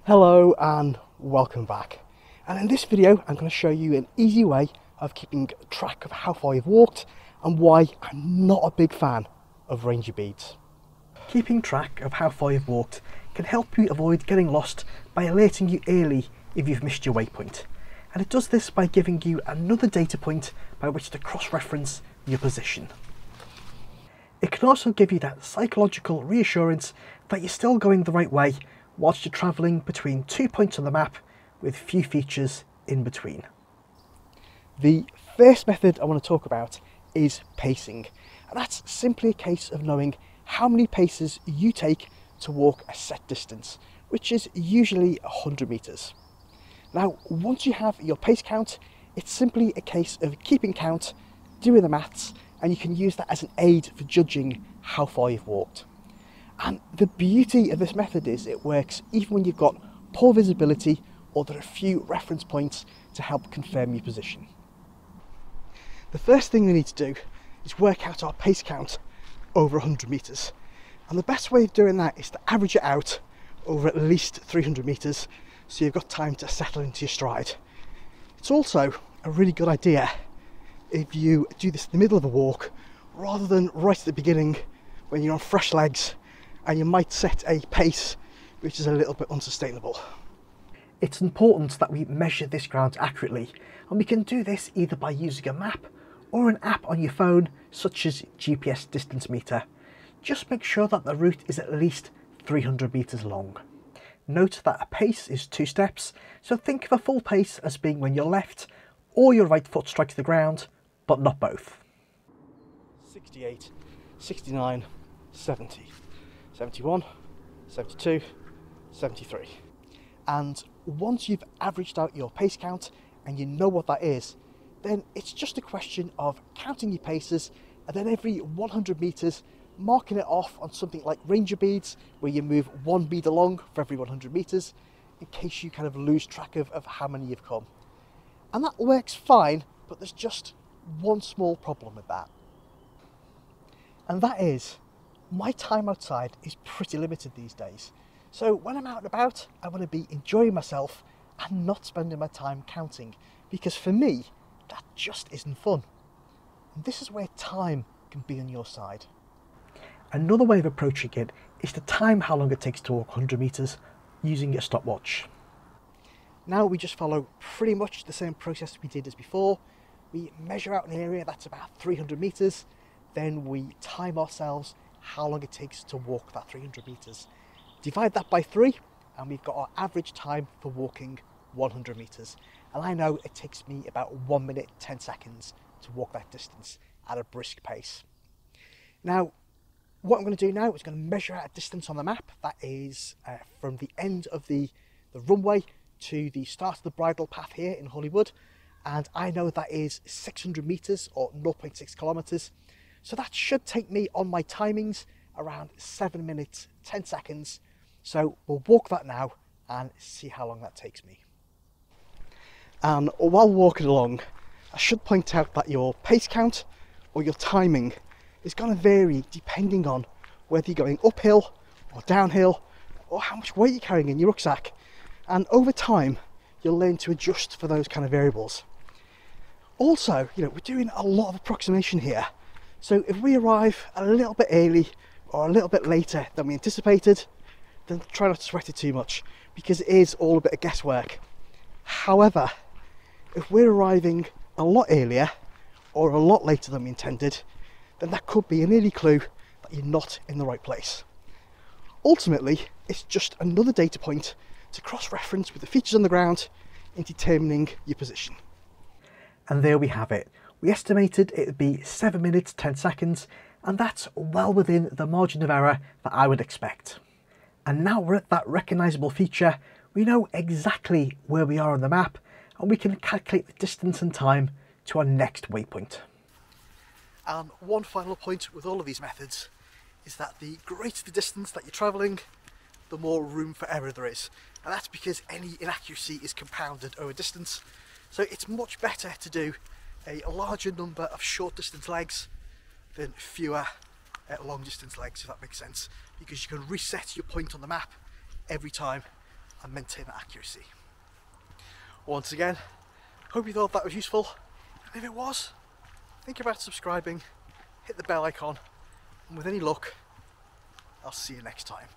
Hello and welcome back. And in this video I'm going to show you an easy way of keeping track of how far you've walked and why I'm not a big fan of ranger beads. Keeping track of how far you've walked can help you avoid getting lost by alerting you early if you've missed your waypoint. And it does this by giving you another data point by which to cross-reference your position. It can also give you that psychological reassurance that you're still going the right way whilst you're travelling between 2 points on the map with few features in between. The first method I want to talk about is pacing, and that's simply a case of knowing how many paces you take to walk a set distance, which is usually 100 metres. Now, once you have your pace count, it's simply a case of keeping count, doing the maths, and you can use that as an aid for judging how far you've walked. And the beauty of this method is it works even when you've got poor visibility or there are a few reference points to help confirm your position. The first thing we need to do is work out our pace count over 100 metres. And the best way of doing that is to average it out over at least 300 metres so you've got time to settle into your stride. It's also a really good idea if you do this in the middle of a walk rather than right at the beginning when you're on fresh legs and you might set a pace which is a little bit unsustainable. It's important that we measure this ground accurately, and we can do this either by using a map or an app on your phone such as GPS distance meter. Just make sure that the route is at least 300 metres long. Note that a pace is 2 steps, so think of a full pace as being when your left or your right foot strikes the ground, but not both. 68, 69, 70. 71, 72, 73. And once you've averaged out your pace count and you know what that is, then it's just a question of counting your paces and then every 100 metres marking it off on something like ranger beads, where you move 1 bead along for every 100 metres in case you kind of lose track of how many you've come. And that works fine, but there's just one small problem with that. And that is, my time outside is pretty limited these days. So when I'm out and about, I want to be enjoying myself and not spending my time counting, because for me, that just isn't fun. And this is where time can be on your side. Another way of approaching it is to time how long it takes to walk 100 metres using a stopwatch. Now we just follow pretty much the same process we did as before. We measure out an area that's about 300 metres, then we time ourselves how long it takes to walk that 300 metres. Divide that by 3 and we've got our average time for walking 100 metres. And I know it takes me about 1 minute 10 seconds to walk that distance at a brisk pace. Now, what I'm going to do now is going to measure out a distance on the map that is from the end of the runway to the start of the bridle path here in Hollywood, and I know that is 600 metres or 0.6 kilometres. So that should take me on my timings around 7 minutes 10 seconds. So we'll walk that now and see how long that takes me. And while walking along, I should point out that your pace count or your timing is going to vary depending on whether you're going uphill or downhill or how much weight you're carrying in your rucksack. And over time, you'll learn to adjust for those kind of variables. Also, we're doing a lot of approximation here. So if we arrive a little bit early or a little bit later than we anticipated, then try not to sweat it too much, because it is all a bit of guesswork. However, if we're arriving a lot earlier or a lot later than we intended, then that could be an early clue that you're not in the right place. Ultimately, it's just another data point to cross-reference with the features on the ground in determining your position. And there we have it. We estimated it would be 7 minutes 10 seconds, and that's well within the margin of error that I would expect. And now we're at that recognisable feature, we know exactly where we are on the map, and we can calculate the distance and time to our next waypoint. And one final point with all of these methods is that the greater the distance that you're travelling, the more room for error there is. And that's because any inaccuracy is compounded over distance. So it's much better to do a larger number of short distance legs than fewer long distance legs, if that makes sense, because you can reset your point on the map every time and maintain that accuracy. Once again, hope you thought that was useful, and if it was, think about subscribing, hit the bell icon, and with any luck, I'll see you next time.